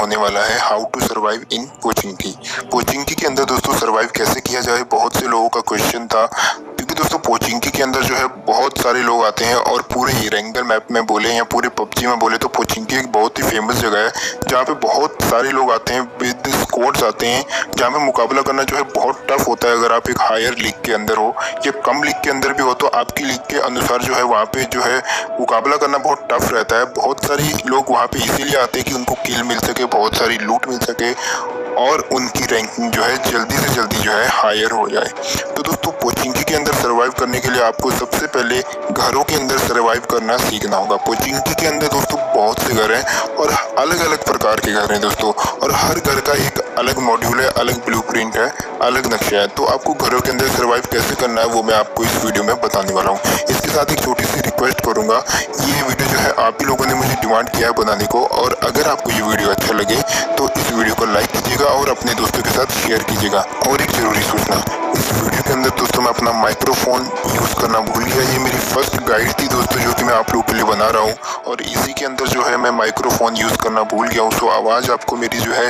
होने वाला है how to survive in Pochinki. Pochinki के अंदर दोस्तों सर्वाइव कैसे किया जाए, बहुत से लोगों का क्वेश्चन था, क्योंकि दोस्तों पोचिंकी के अंदर जो है बहुत सारे लोग आते हैं और पूरे इरेंगल मैप में बोले या पूरे पबजी में बोले तो पोचिंकी एक बहुत ही फेमस जगह है जहाँ पे बहुत सारे लोग आते हैं, विद स्क्वाड्स आते हैं, जहाँ पे मुकाबला करना जो है बहुत टफ होता है। अगर आप एक हायर लीग के अंदर हो या कम लीग के अंदर भी हो तो आपकी लीग के अनुसार जो है वहाँ पे जो है मुकाबला करना बहुत टफ रहता है। बहुत सारी लोग वहाँ पे इसीलिए आते हैं कि उनको किल मिल सके, बहुत सारी लूट मिल सके और उनकी रैंकिंग जो है जल्दी से जल्दी जो है हायर हो जाए। तो दोस्तों पोचिंकी के अंदर सर्वाइव करने के लिए आपको सबसे पहले घरों के अंदर सर्वाइव करना सीखना होगा। पोचिंकी के अंदर दोस्तों बहुत से घर हैं और अलग अलग प्रकार के घर हैं दोस्तों, और हर घर का एक अलग मॉड्यूल है, अलग ब्लूप्रिंट है, अलग नक्शा है। तो आपको घरों के अंदर सर्वाइव कैसे करना है वो मैं आपको इस वीडियो में बताने वाला हूँ। इसके साथ एक छोटी सी रिक्वेस्ट करूंगा, ये वीडियो जो है आप ही लोगों ने मुझे डिमांड किया है बनाने को, और अगर आपको ये वीडियो अच्छा लगे तो इस वीडियो को लाइक कीजिएगा और अपने दोस्तों के साथ शेयर कीजिएगा। और एक जरूरी सूचना, इस वीडियो के अंदर दोस्तों मैं अपना माइक्रोफोन यूज करना भूल गया। ये मेरी फर्स्ट गाइड थी दोस्तों जो कि मैं आप लोगों के लिए बना रहा हूँ, और इसी के अंदर जो है मैं माइक्रोफोन यूज करना भूल गया हूँ। सो आवाज आपको मेरी जो है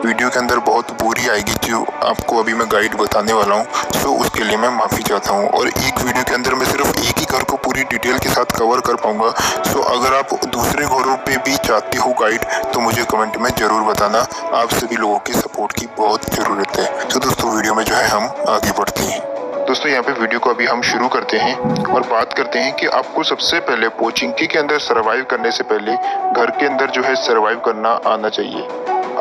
वीडियो के अंदर बहुत बुरी आएगी जो आपको अभी मैं गाइड बताने वाला हूँ। सो उसके लिए मैं माफी चाहता हूँ। और एक वीडियो के अंदर मैं सिर्फ एक ही घर को पूरी डिटेल के साथ कवर कर पाऊंगा। सो अगर आप दूसरे घरों पे भी चाहते हो गाइड तो मुझे कमेंट में जरूर बताना। आप सभी लोगों की सपोर्ट की बहुत जरूरत है। तो दोस्तों वीडियो में जो है हम आगे बढ़ते हैं। दोस्तों यहाँ पे वीडियो को अभी हम शुरू करते हैं और बात करते हैं कि आपको सबसे पहले पोचिंकी के अंदर सर्वाइव करने से पहले घर के अंदर जो है सर्वाइव करना आना चाहिए।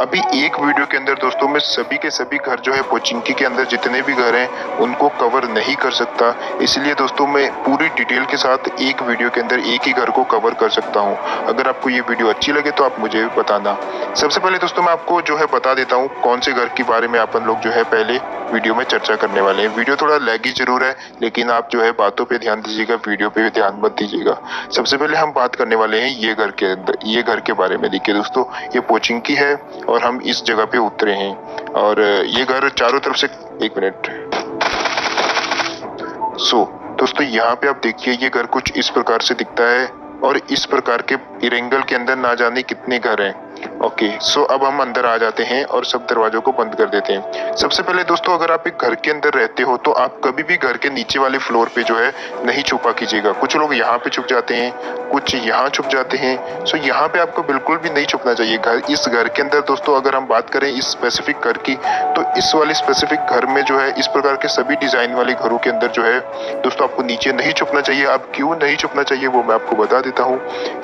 अभी एक वीडियो के अंदर दोस्तों मैं सभी के सभी घर जो है पोचिंकी के अंदर जितने भी घर हैं उनको कवर नहीं कर सकता, इसलिए दोस्तों मैं पूरी डिटेल के साथ एक वीडियो के अंदर एक ही घर को कवर कर सकता हूं। अगर आपको ये वीडियो अच्छी लगे तो आप मुझे बताना। सबसे पहले दोस्तों मैं आपको जो है बता देता हूँ कौन से घर के बारे में अपन लोग जो है पहले वीडियो में चर्चा करने वाले हैं। वीडियो थोड़ा लैगी जरूर है, लेकिन आप जो है बातों पे ध्यान दीजिएगा, वीडियो पे ध्यान मत दीजिएगा। सबसे पहले हम बात करने वाले हैं ये घर के अंदर, ये घर के बारे में। देखिए दोस्तों ये पोचिंकी है और हम इस जगह पे उतरे हैं, और ये घर चारों तरफ से, एक मिनट। दोस्तों यहाँ पे आप देखिए ये घर कुछ इस प्रकार से दिखता है, और इस प्रकार के इरेंगल के अंदर ना जाने कितने घर हैं। ओके, अब हम अंदर आ जाते हैं और सब दरवाजों को बंद कर देते हैं। सबसे पहले दोस्तों अगर आप एक घर के अंदर रहते हो तो आप कभी भी घर के नीचे वाले फ्लोर पे जो है नहीं छुपा कीजिएगा। कुछ लोग यहाँ पे छुप जाते हैं, कुछ यहाँ छुप जाते हैं। यहाँ पे आपको बिल्कुल भी नहीं छुपना चाहिए। इस घर के अंदर दोस्तों अगर हम बात करें इस स्पेसिफिक घर की, तो इस वाले स्पेसिफिक घर में जो है इस प्रकार के सभी डिजाइन वाले घरों के अंदर जो है दोस्तों आपको नीचे नहीं छुपना चाहिए। आप क्यों नहीं छुपना चाहिए वो मैं आपको बता देता हूँ।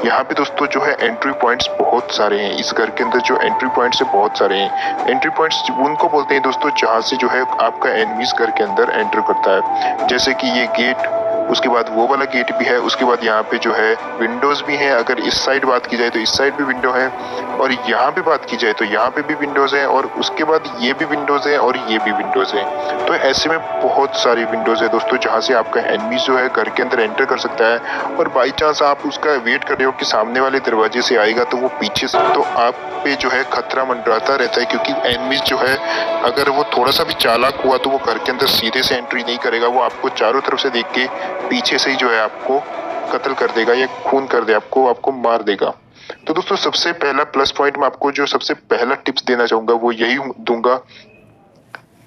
यहाँ पे दोस्तों जो है एंट्री पॉइंट्स बहुत सारे हैं। इस घर के अंदर जो एंट्री पॉइंट्स है बहुत सारे हैं। एंट्री पॉइंट्स उनको बोलते हैं दोस्तों जहां से जो है आपका एनिमीज घर के अंदर एंटर करता है। जैसे कि ये गेट, उसके बाद वो वाला गेट भी है, उसके बाद यहाँ पे जो है विंडोज भी हैं। अगर इस साइड बात की जाए तो इस साइड भी विंडो है, और यहाँ पे बात की जाए तो यहाँ पे भी विंडोज हैं, और उसके बाद ये भी विंडोज है और ये भी विंडोज है। तो ऐसे में बहुत सारी विंडोज है दोस्तों जहाँ से आपका एनिमी जो है घर के अंदर एंटर कर सकता है। और बाई चांस आप उसका वेट कर रहे हो कि सामने वाले दरवाजे से आएगा तो वो पीछे से, तो आप पे जो है खतरा मंडराता रहता है, क्योंकि एनिमी जो है अगर वो थोड़ा सा भी चालाक हुआ तो वो घर के अंदर सीधे से एंट्री नहीं करेगा। वो आपको चारों तरफ से देख के पीछे से ही जो है आपको कत्ल कर देगा या खून कर दे आपको मार देगा। तो दोस्तों सबसे पहला प्लस पॉइंट मैं आपको जो सबसे पहला टिप्स देना चाहूंगा वो यही दूंगा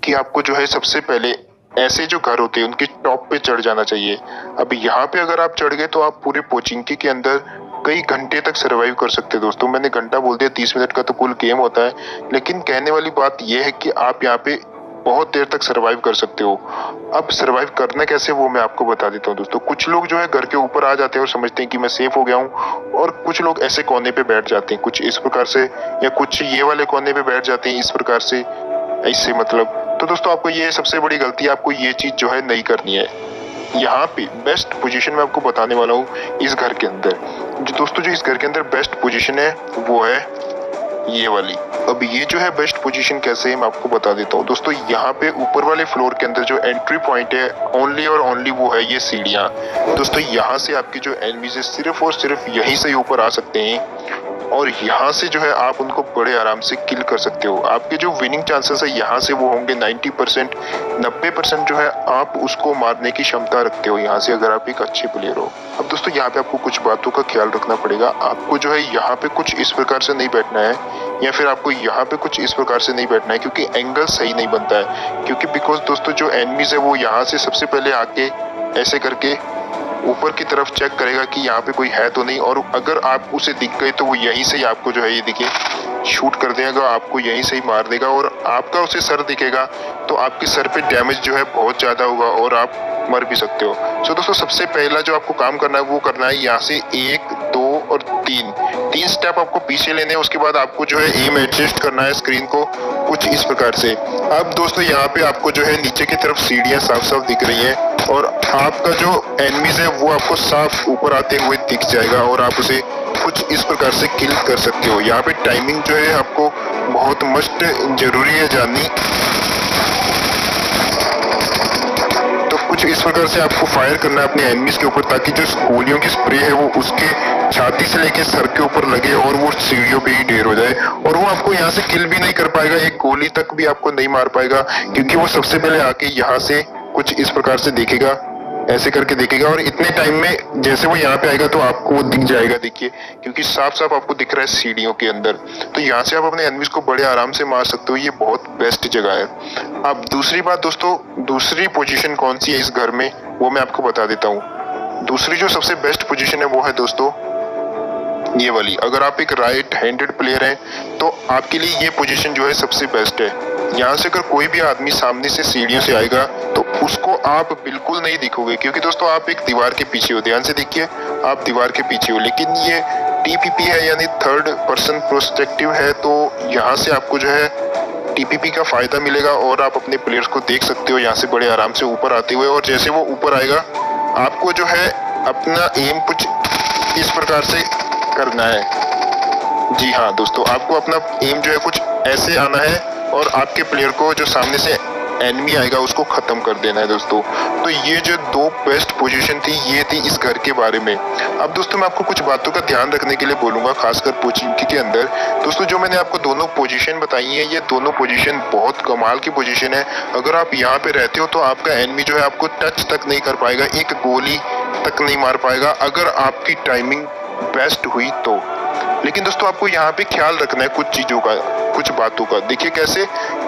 कि आपको जो है सबसे पहले ऐसे जो घर होते हैं उनके टॉप पे चढ़ जाना चाहिए। अब यहाँ पे अगर आप चढ़ गए तो आप पूरे पोचिंकी के अंदर कई घंटे तक सर्वाइव कर सकते हैं। दोस्तों मैंने घंटा बोल दिया, 30 मिनट का तो कुल गेम होता है, लेकिन कहने वाली बात यह है कि आप यहाँ पे बहुत देर तक सर्वाइव कर सकते हो। अब सर्वाइव करना कैसे वो मैं आपको बता देता हूँ दोस्तों। कुछ लोग जो है घर के ऊपर आ जाते हैं और समझते हैं कि मैं सेफ हो गया हूँ, और कुछ लोग ऐसे कोने पे बैठ जाते हैं कुछ इस प्रकार से, या कुछ ये वाले कोने पे बैठ जाते हैं इस प्रकार से, ऐसे मतलब। तो दोस्तों आपको ये सबसे बड़ी गलती है, आपको ये चीज जो है नहीं करनी है। यहाँ पे बेस्ट पोजीशन मैं आपको बताने वाला हूँ इस घर के अंदर। दोस्तों जो इस घर के अंदर बेस्ट पोजीशन है वो है ये वाली। अब ये जो है बेस्ट पोजीशन कैसे है मैं आपको बता देता हूँ दोस्तों। यहाँ पे ऊपर वाले फ्लोर के अंदर जो एंट्री पॉइंट है ओनली और ओनली वो है ये सीढ़ियाँ। दोस्तों यहाँ से आपके जो एनिमीज है सिर्फ और सिर्फ यहीं से ऊपर आ सकते हैं। और यहाँ से जो है आप उनको बड़े आराम से किल कर सकते हो। आपके जो विनिंग चांसेस है यहाँ से वो होंगे 90%, 90% जो है आप उसको मारने की क्षमता रखते हो यहाँ से, अगर आप एक अच्छे प्लेयर हो। अब दोस्तों यहाँ पे आपको कुछ बातों का ख्याल रखना पड़ेगा। आपको जो है यहाँ पे कुछ इस प्रकार से नहीं बैठना है, या फिर आपको यहाँ पे कुछ इस प्रकार से नहीं बैठना है, क्योंकि एंगल सही नहीं बनता है। क्योंकि बिकॉज दोस्तों जो एनिमीज है वो यहाँ से सबसे पहले आके ऐसे करके ऊपर की तरफ चेक करेगा कि यहाँ पे कोई है तो नहीं, और अगर आप उसे दिख गए तो वो यहीं से ही आपको जो है ये देखिए शूट कर देगा, आपको यहीं से ही मार देगा। और आपका उसे सर दिखेगा तो आपके सर पे डैमेज जो है बहुत ज़्यादा होगा और आप मर भी सकते हो। सो दोस्तों सबसे पहला जो आपको काम करना है वो करना है यहाँ से 1, 2 और 3 स्टेप आपको पीछे लेने हैं। उसके बाद आपको जो है एम एडजस्ट करना है स्क्रीन को कुछ इस प्रकार से। अब दोस्तों यहाँ पे आपको जो है नीचे की तरफ सीढ़ियाँ साफ साफ दिख रही हैं और आपका जो एनिमीज है वो आपको साफ ऊपर आते हुए दिख जाएगा और आप उसे कुछ इस प्रकार से किल कर सकते हो। यहाँ पे टाइमिंग जो है आपको बहुत मस्ट जरूरी है जाननी। तो कुछ इस प्रकार से आपको फायर करना है अपने एनिमीज के ऊपर, ताकि जो गोलियों की स्प्रे है वो उसके छाती से लेके सर के ऊपर लगे और वो सीढ़ियों पे ही ढेर हो जाए, और वो आपको यहाँ से किल भी नहीं कर पाएगा, एक गोली तक भी आपको नहीं मार पाएगा, क्योंकि वो सबसे पहले आके यहाँ से कुछ इस प्रकार से देखेगा, ऐसे करके देखेगा, और इतने टाइम में जैसे वो यहाँ पे आएगा तो आपको वो दिख जाएगा। देखिए क्योंकि साफ साफ आपको दिख रहा है सीढ़ियों के अंदर, तो यहाँ से आप अपने एनिमीज को बड़े आराम से मार सकते हो। ये बहुत बेस्ट जगह है। अब दूसरी बात दोस्तों, दूसरी पोजीशन कौन सी है इस घर में वो मैं आपको बता देता हूँ। दूसरी जो सबसे बेस्ट पोजीशन है वो है दोस्तों ये वाली। अगर आप एक राइट हैंडेड प्लेयर हैं तो आपके लिए ये पोजीशन जो है सबसे बेस्ट है। यहाँ से अगर कोई भी आदमी सामने से सीढ़ियों से आएगा तो उसको आप बिल्कुल नहीं दिखोगे, क्योंकि दोस्तों आप एक दीवार के पीछे हो। ध्यान से देखिए, आप दीवार के पीछे हो, लेकिन ये टीपीपी है यानी थर्ड पर्सन पर्सपेक्टिव है, तो यहाँ से आपको जो है टीपीपी का फायदा मिलेगा और आप अपने प्लेयर्स को देख सकते हो यहाँ से बड़े आराम से ऊपर आते हुए। और जैसे वो ऊपर आएगा आपको जो है अपना एम कुछ इस प्रकार से करना है। जी हाँ दोस्तों, आपको अपना एम जो है कुछ ऐसे आना है और आपके प्लेयर को जो सामने से एनिमी आएगा उसको खत्म कर देना है दोस्तों। तो ये जो दो बेस्ट पोजीशन थी ये थी इस घर के बारे में। अब दोस्तों मैं आपको कुछ बातों का ध्यान रखने के लिए बोलूंगा, खासकर पोचिंकी के अंदर। दोस्तों जो मैंने आपको दोनों पोजीशन बताई है ये दोनों पोजीशन बहुत कमाल की पोजीशन है। अगर आप यहाँ पे रहते हो तो आपका एनिमी जो है आपको टच तक नहीं कर पाएगा, एक गोली तक नहीं मार पाएगा, अगर आपकी टाइमिंग बेस्ट हुई तो। लेकिन दोस्तों आपको यहाँ पे ख्याल रखना है कुछ चीजों का, कुछ बातों का। देखिए कैसे,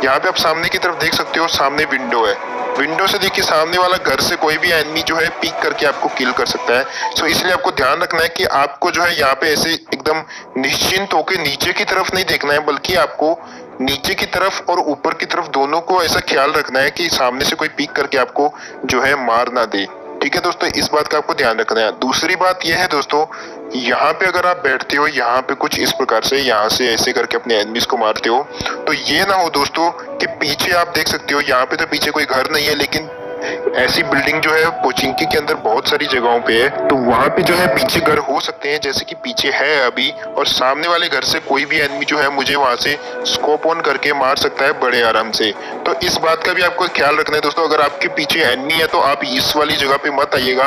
यहाँ पे आप सामने की तरफ देख सकते हो, सामने विंडो है, विंडो से देखिए सामने वाला घर से कोई भी एनिमी जो है पीक करके आपको किल कर सकता है। सो इसलिए आपको ध्यान रखना है कि आपको जो है यहाँ पे ऐसे एकदम निश्चिंत होकर नीचे की तरफ नहीं देखना है, बल्कि आपको नीचे की तरफ और ऊपर की तरफ दोनों को ऐसा ख्याल रखना है कि सामने से कोई पीक करके आपको जो है मार ना दे। ठीक है दोस्तों, इस बात का आपको ध्यान रखना है। दूसरी बात यह है दोस्तों, यहाँ पे अगर आप बैठते हो यहाँ पे कुछ इस प्रकार से यहाँ से ऐसे करके अपने एनिमीज को मारते हो, तो ये ना हो दोस्तों कि पीछे आप देख सकते हो, यहाँ पे तो पीछे कोई घर नहीं है, लेकिन ऐसी बिल्डिंग जो है पोचिंकी के अंदर बहुत सारी जगहों पे है, तो वहाँ पे जो है पीछे घर हो सकते हैं, जैसे कि पीछे है अभी, और सामने वाले घर से कोई भी एनिमी जो है मुझे वहाँ से स्कोप ऑन करके मार सकता है बड़े आराम से। तो इस बात का भी आपको ख्याल रखना है दोस्तों। अगर आपके पीछे एनिमी है तो आप इस वाली जगह पे मत आइएगा,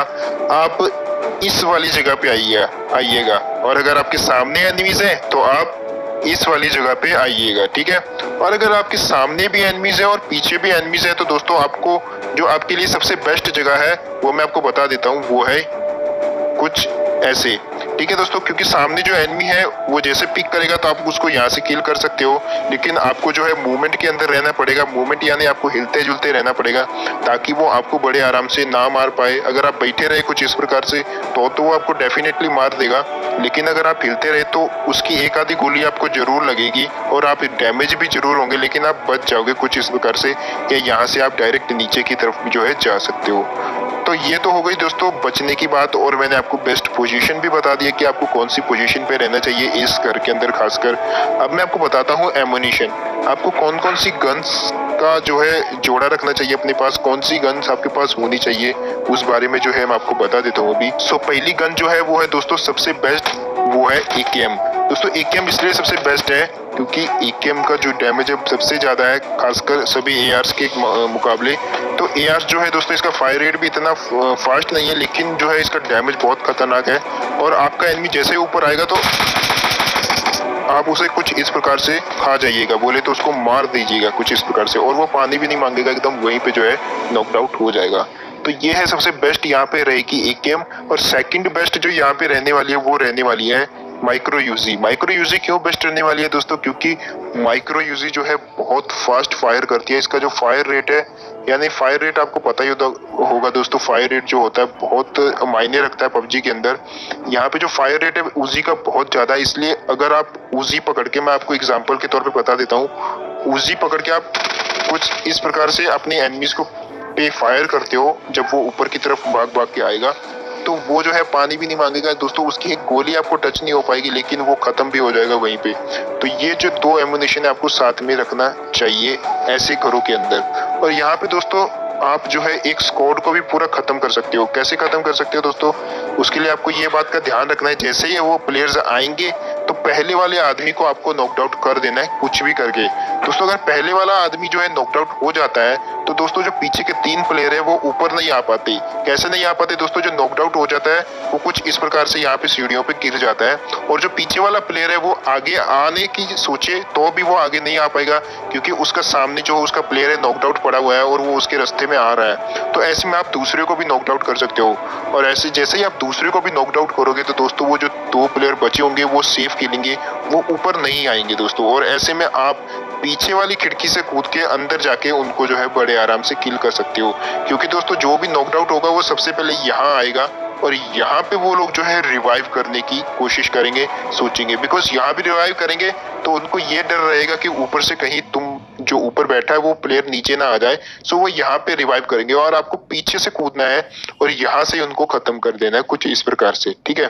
आप इस वाली जगह पे आइएगा, और अगर आपके सामने एनिमीज है तो आप इस वाली जगह पे आइएगा। ठीक है, और अगर आपके सामने भी एनिमीज है और पीछे भी एनिमीज है तो दोस्तों आपको जो आपके लिए सबसे बेस्ट जगह है वो मैं आपको बता देता हूँ, वो है कुछ ऐसे। ठीक है दोस्तों, क्योंकि सामने जो एनिमी है वो जैसे पिक करेगा तो आप उसको यहाँ से किल कर सकते हो, लेकिन आपको जो है मूवमेंट के अंदर रहना पड़ेगा। मूवमेंट यानी आपको हिलते जुलते रहना पड़ेगा ताकि वो आपको बड़े आराम से ना मार पाए। अगर आप बैठे रहे कुछ इस प्रकार से तो वो आपको डेफिनेटली मार देगा, लेकिन अगर आप हिलते रहे तो उसकी एक आधी गोली आपको जरूर लगेगी और आप डैमेज भी जरूर होंगे, लेकिन आप बच जाओगे कुछ इस प्रकार से कि यहाँ से आप डायरेक्ट नीचे की तरफ भी जो है जा सकते हो। तो ये तो हो गई दोस्तों बचने की बात, और मैंने आपको बेस्ट पोजीशन भी बता दिया कि आपको कौन सी पोजीशन पे रहना चाहिए इस घर के अंदर खासकर। अब मैं आपको बताता हूँ एमुनिशन, आपको कौन कौन सी गन्स का जो है जोड़ा रखना चाहिए अपने पास, कौन सी गन्स आपके पास होनी चाहिए, उस बारे में जो है मैं आपको बता देता हूँ अभी। सो पहली गन जो है वो है दोस्तों सबसे बेस्ट, वो है AKM। दोस्तों AKM इसलिए सबसे बेस्ट है क्योंकि AKM का जो डैमेज है सबसे ज्यादा है, खासकर सभी ARs के मुकाबले। तो AR जो है दोस्तों इसका फायर रेट भी इतना फास्ट नहीं है, लेकिन जो है इसका डैमेज बहुत खतरनाक है, और आपका एनिमी जैसे ऊपर आएगा तो आप उसे कुछ इस प्रकार से खा जाइएगा, बोले तो उसको मार दीजिएगा कुछ इस प्रकार से, और वो पानी भी नहीं मांगेगा, एकदम वहीं पे जो है नॉकड आउट हो जाएगा। तो ये है सबसे बेस्ट यहाँ पे रहेगी एक गेम। और सेकंड बेस्ट जो यहाँ पे रहने वाली है वो रहने वाली है माइक्रो यूजी। माइक्रो यूजी क्यों बेस्ट रहने वाली है दोस्तों? क्योंकि माइक्रो यूजी जो है बहुत फास्ट फायर करती है। इसका जो फायर रेट है, यानी फायर रेट आपको पता ही होगा दोस्तों, फायर रेट जो होता है बहुत मायने रखता है पबजी के अंदर। यहाँ पे जो फायर रेट है उजी का बहुत ज्यादा है, इसलिए अगर आप उजी पकड़ के, मैं आपको एग्जांपल के तौर पे बता देता हूँ, उजी पकड़ के आप कुछ इस प्रकार से अपने एनिमीज को पे फायर करते हो, जब वो ऊपर की तरफ भाग भाग के आएगा तो वो जो है पानी भी नहीं मांगेगा दोस्तों, उसकी एक गोली आपको टच नहीं हो पाएगी, लेकिन वो खत्म भी हो जाएगा वहीं पे। तो ये जो दो एमुनेशन है आपको साथ में रखना चाहिए ऐसे घरों के अंदर। और यहाँ पे दोस्तों आप जो है एक स्क्वाड को भी पूरा खत्म कर सकते हो। कैसे खत्म कर सकते हो दोस्तों? उसके लिए आपको ये बात का ध्यान रखना है, जैसे ही वो प्लेयर्स आएंगे तो पहले वाले आदमी को आपको नॉकड आउट कर देना है कुछ भी करके। दोस्तों अगर पहले वाला आदमी जो है नॉकड आउट हो जाता है तो दोस्तों जो पीछे के 3 प्लेयर है वो ऊपर नहीं आ पाते। कैसे नहीं आ पाते दोस्तों? जो नॉकड आउट हो जाता है वो कुछ इस प्रकार से यहाँ पे सीढ़ियों पे गिर जाता है, और जो पीछे वाला प्लेयर है वो आगे आने की सोचे तो भी वो आगे नहीं आ पाएगा, क्योंकि उसका सामने जो उसका प्लेयर है नॉकड आउट पड़ा हुआ है और वो उसके रास्ते में आ रहा है। तो ऐसे में आप दूसरे को भी नॉकड आउट कर सकते हो, और ऐसे जैसे ही आप दूसरे को भी नॉकड आउट करोगे तो दोस्तों वो जो 2 प्लेयर बचे होंगे वो सेफ खेलेंगे, वो ऊपर नहीं आएंगे दोस्तों। और ऐसे में आप पीछे वाली खिड़की से कूद के अंदर जाके उनको जो है बड़े आराम से किल कर सकते हो, क्योंकि दोस्तों जो भी नॉकड आउट होगा वो सबसे पहले यहाँ आएगा और यहाँ पे वो लोग जो है रिवाइव करने की कोशिश करेंगे, सोचेंगे, बिकॉज यहाँ भी रिवाइव करेंगे तो उनको ये डर रहेगा कि ऊपर से कहीं तुम जो ऊपर बैठा है वो प्लेयर नीचे ना आ जाए। सो वो यहाँ पे रिवाइव करेंगे और आपको पीछे से कूदना है और यहाँ से उनको खत्म कर देना है कुछ इस प्रकार से, ठीक है।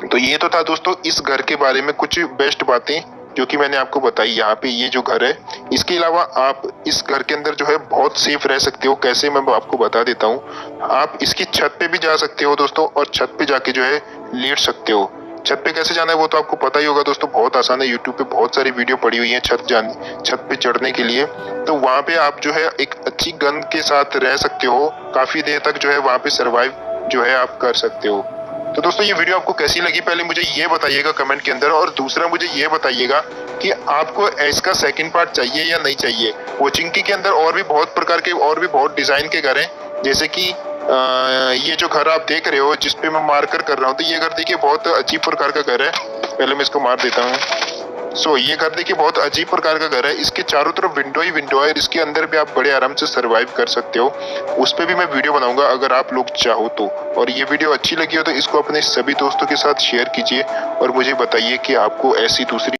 तो ये तो था दोस्तों इस घर के बारे में कुछ बेस्ट बातें जो कि मैंने आपको बताई। यहाँ पे ये जो घर है, इसके अलावा आप इस घर के अंदर जो है बहुत सेफ रह सकते हो। कैसे, मैं आपको बता देता हूँ। आप इसकी छत पे भी जा सकते हो दोस्तों, और छत पे जाके जो है लेट सकते हो। छत पे कैसे जाना है वो तो आपको पता ही होगा दोस्तों, बहुत आसान है। यूट्यूब पे बहुत सारी वीडियो पड़ी हुई है छत पे चढ़ने के लिए। तो वहाँ पे आप जो है एक अच्छी गन के साथ रह सकते हो, काफी देर तक जो है वहाँ पे सर्वाइव जो है आप कर सकते हो। तो दोस्तों ये वीडियो आपको कैसी लगी पहले मुझे ये बताइएगा कमेंट के अंदर, और दूसरा मुझे ये बताइएगा कि आपको इसका सेकंड पार्ट चाहिए या नहीं चाहिए। पोचिंकी के अंदर और भी बहुत प्रकार के और भी बहुत डिजाइन के घर हैं, जैसे कि ये जो घर आप देख रहे हो जिसपे मैं मार्कर कर रहा हूँ, तो ये घर देखिए बहुत अजीब प्रकार का घर है। पहले मैं इसको मार देता हूँ। ये घर देखिए बहुत अजीब प्रकार का घर है। इसके चारों तरफ विंडो ही विंडो है, इसके अंदर भी आप बड़े आराम से सरवाइव कर सकते हो। उस पर भी मैं वीडियो बनाऊंगा अगर आप लोग चाहो तो। और ये वीडियो अच्छी लगी हो तो इसको अपने सभी दोस्तों के साथ शेयर कीजिए और मुझे बताइए कि आपको ऐसी दूसरी